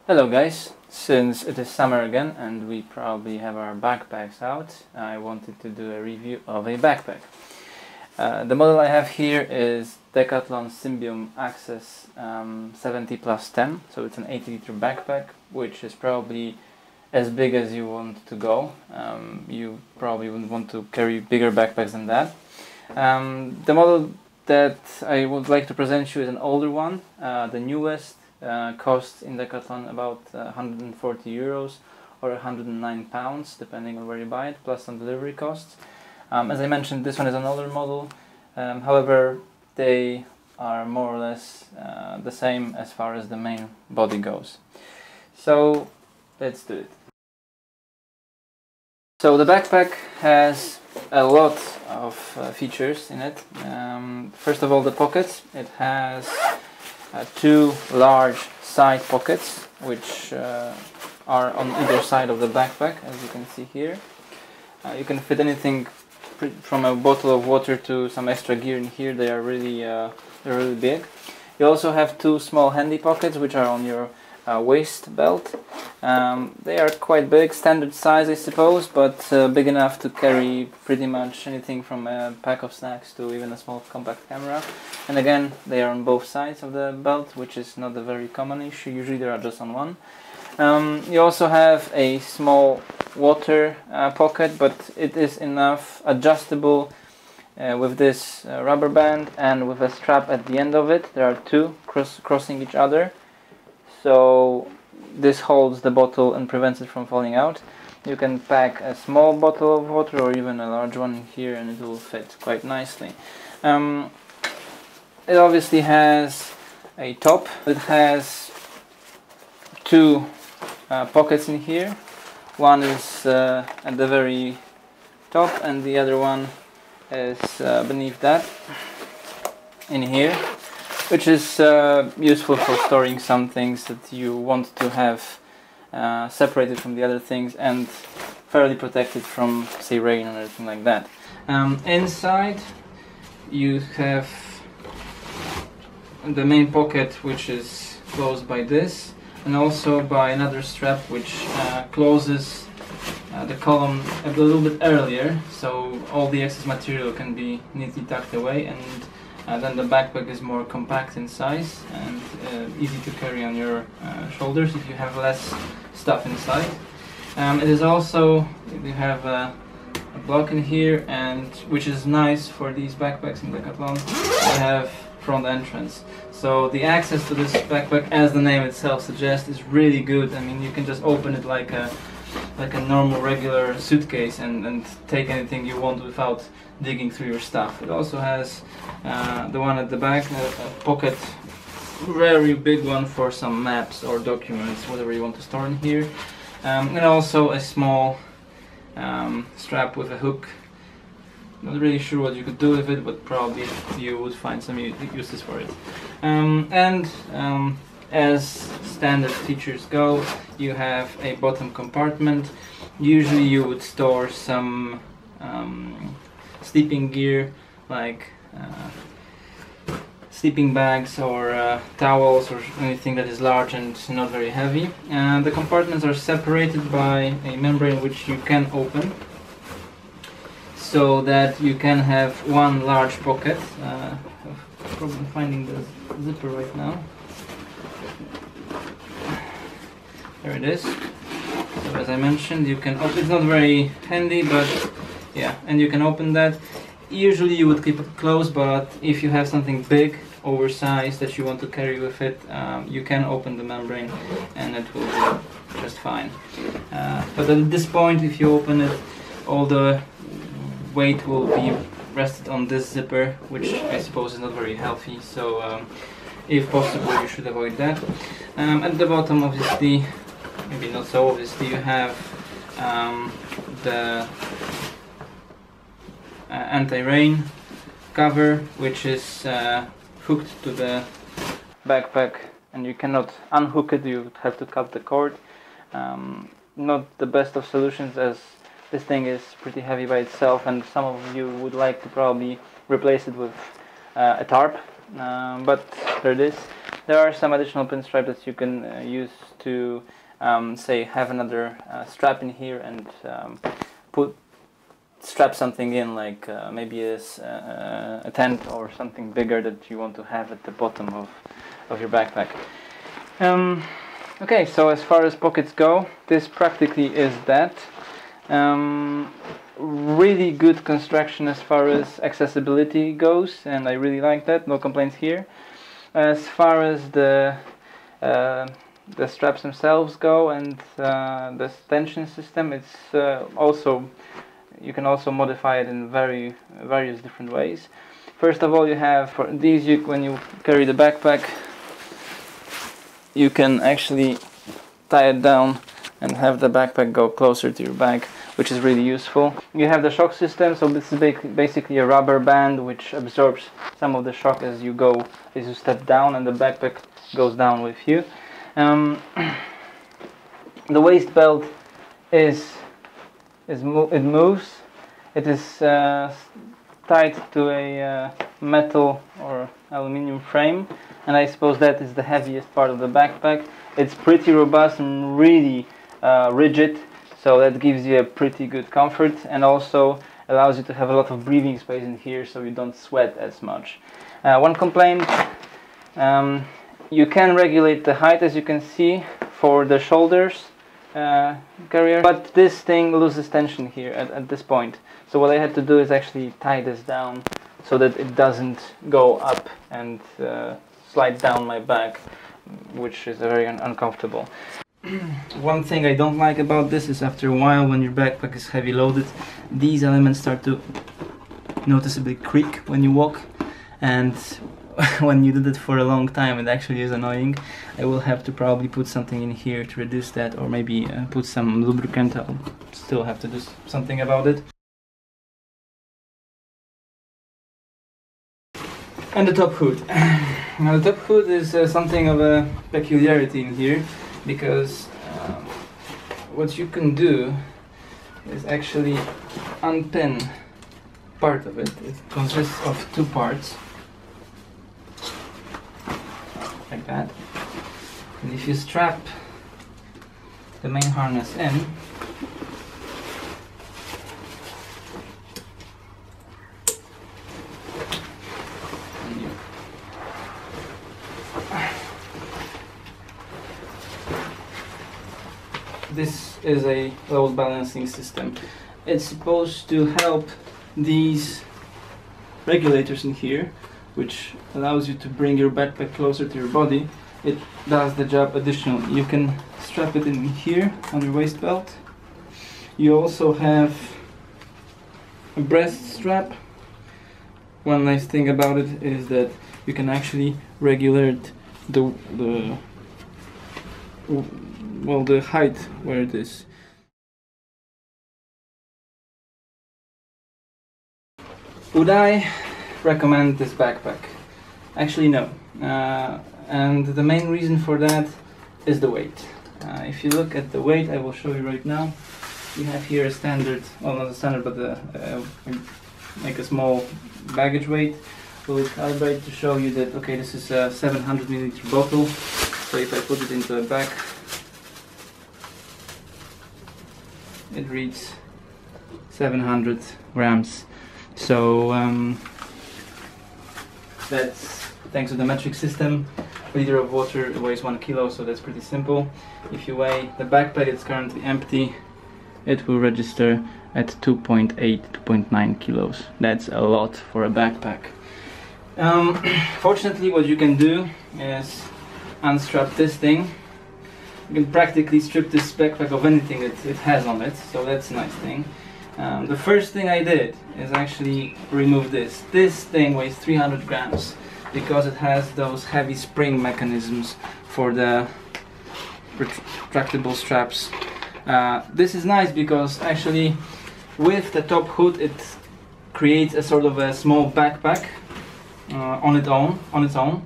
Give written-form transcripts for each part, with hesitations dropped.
Hello guys, since it is summer again and we probably have our backpacks out, I wanted to do a review of a backpack. The model I have here is Decathlon Symbium Access 70+10, so it's an 80-liter backpack, which is probably as big as you want to go. You probably wouldn't want to carry bigger backpacks than that. The model that I would like to present you is an older one, the newest. Costs in Decathlon about 140 euros or 109 pounds, depending on where you buy it, plus some delivery costs. As I mentioned, this one is an older model, however they are more or less the same as far as the main body goes. So let's do it. So the backpack has a lot of features in it. First of all, the pockets. It has two large side pockets which are on either side of the backpack, as you can see here. You can fit anything from a bottle of water to some extra gear in here. They are really big. You also have two small handy pockets which are on your waist belt. They are quite big, standard size I suppose, but big enough to carry pretty much anything from a pack of snacks to even a small compact camera. And again, they are on both sides of the belt, which is not a very common issue. Usually they are just on one. You also have a small water pocket, but it is enough adjustable with this rubber band and with a strap at the end of it. There are two crossing each other. So this holds the bottle and prevents it from falling out. You can pack a small bottle of water or even a large one in here and it will fit quite nicely. It obviously has a top. It has two pockets in here. One is at the very top and the other one is beneath that in here, which is useful for storing some things that you want to have separated from the other things and fairly protected from, say, rain or anything like that. Inside you have the main pocket, which is closed by this, and also by another strap which closes the column a little bit earlier, so all the excess material can be neatly tucked away, and then the backpack is more compact in size and easy to carry on your shoulders if you have less stuff inside. It is also, you have a block in here, and which is nice for these backpacks in Decathlon. They have front entrance, so the access to this backpack, as the name itself suggests, is really good. I mean, you can just open it like a normal regular suitcase and take anything you want without digging through your stuff. It also has the one at the back, a pocket, very big one for some maps or documents, whatever you want to store in here, and also a small strap with a hook. Not really sure what you could do with it, but probably you would find some uses for it. As standard features go, you have a bottom compartment. Usually you would store some sleeping gear, like sleeping bags or towels or anything that is large and not very heavy. The compartments are separated by a membrane which you can open, so that you can have one large pocket. I have a problem finding the zipper right now. There it is. So as I mentioned, you can open. It's not very handy, but yeah, and you can open that. Usually you would keep it closed, but if you have something big, oversized that you want to carry with it, you can open the membrane and it will be just fine. But at this point, if you open it, all the weight will be rested on this zipper, which I suppose is not very healthy, so if possible you should avoid that. At the bottom, obviously, maybe not so obviously, you have the anti-rain cover, which is hooked to the backpack, and you cannot unhook it, you have to cut the cord. Not the best of solutions, as this thing is pretty heavy by itself, and some of you would like to probably replace it with a tarp, but there it is. There are some additional pinstripes that you can use to say have another strap in here and strap something in, like maybe a tent or something bigger that you want to have at the bottom of your backpack. Okay, so as far as pockets go, this practically is that. Really good construction as far as accessibility goes, and I really like that, no complaints here. As far as the straps themselves go and the tension system, it's also, you can also modify it in various different ways. First of all, you have for these, when you carry the backpack, you can actually tie it down and have the backpack go closer to your bag, which is really useful. You have the shock system, so this is basically a rubber band which absorbs some of the shock as you step down, and the backpack goes down with you. The waist belt it moves. It is tied to a metal or aluminium frame, and I suppose that is the heaviest part of the backpack. It's pretty robust and really rigid, so that gives you a pretty good comfort, and also allows you to have a lot of breathing space in here, so you don't sweat as much. One complaint, you can regulate the height, as you can see, for the shoulders carrier, but this thing loses tension here at this point. So what I had to do is actually tie this down so that it doesn't go up and slide down my back, which is very uncomfortable. One thing I don't like about this is after a while, when your backpack is heavy loaded, these elements start to noticeably creak when you walk, and when you do that for a long time, it actually is annoying. I will have to probably put something in here to reduce that, or maybe put some lubricant. I'll still have to do something about it. And the top hood. Now the top hood is something of a peculiarity in here, because what you can do is actually unpin part of it. It consists of two parts, like that, and if you strap the main harness in, this is a load balancing system. It's supposed to help these regulators in here, which allows you to bring your backpack closer to your body. It does the job additionally. You can strap it in here on your waist belt. You also have a breast strap. One nice thing about it is that you can actually regulate the height where it is. Would I recommend this backpack? Actually no, and the main reason for that is the weight. If you look at the weight, I will show you right now. You have here a standard, well, not a standard, but like a small baggage weight. We'll calibrate to show you that, okay, this is a 700 milliliter bottle. So if I put it into a bag, it reads 700 grams. So that's thanks to the metric system. A liter of water weighs 1 kilo, so that's pretty simple. If you weigh the backpack, it's currently empty, it will register at 2.8, 2.9 kilos. That's a lot for a backpack. Fortunately, what you can do is unstrap this thing. You can practically strip this backpack of anything that it has on it, so that's a nice thing. The first thing I did is actually remove this. This thing weighs 300 grams because it has those heavy spring mechanisms for the retractable straps. This is nice because actually with the top hood it creates a sort of a small backpack on its own.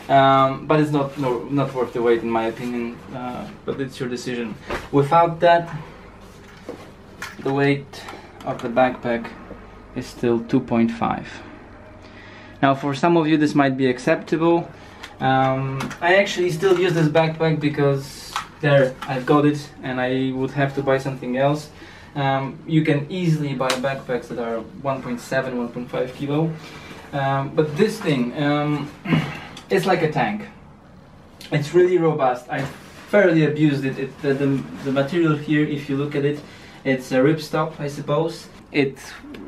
But it's not worth the weight in my opinion, but it's your decision. Without that, the weight of the backpack is still 2.5. Now for some of you this might be acceptable. I actually still use this backpack because there, I've got it and I would have to buy something else. You can easily buy backpacks that are 1.7, 1.5 kilo. But this thing, it's like a tank. It's really robust. I thoroughly abused it. The material here, if you look at it, it's a ripstop, I suppose. It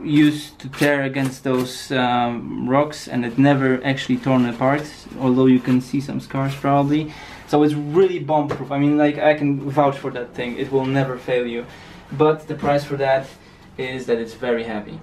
used to tear against those rocks, and it never actually torn apart, although you can see some scars probably. So it's really bomb-proof. I mean, like, I can vouch for that thing. It will never fail you. But the price for that is that it's very heavy.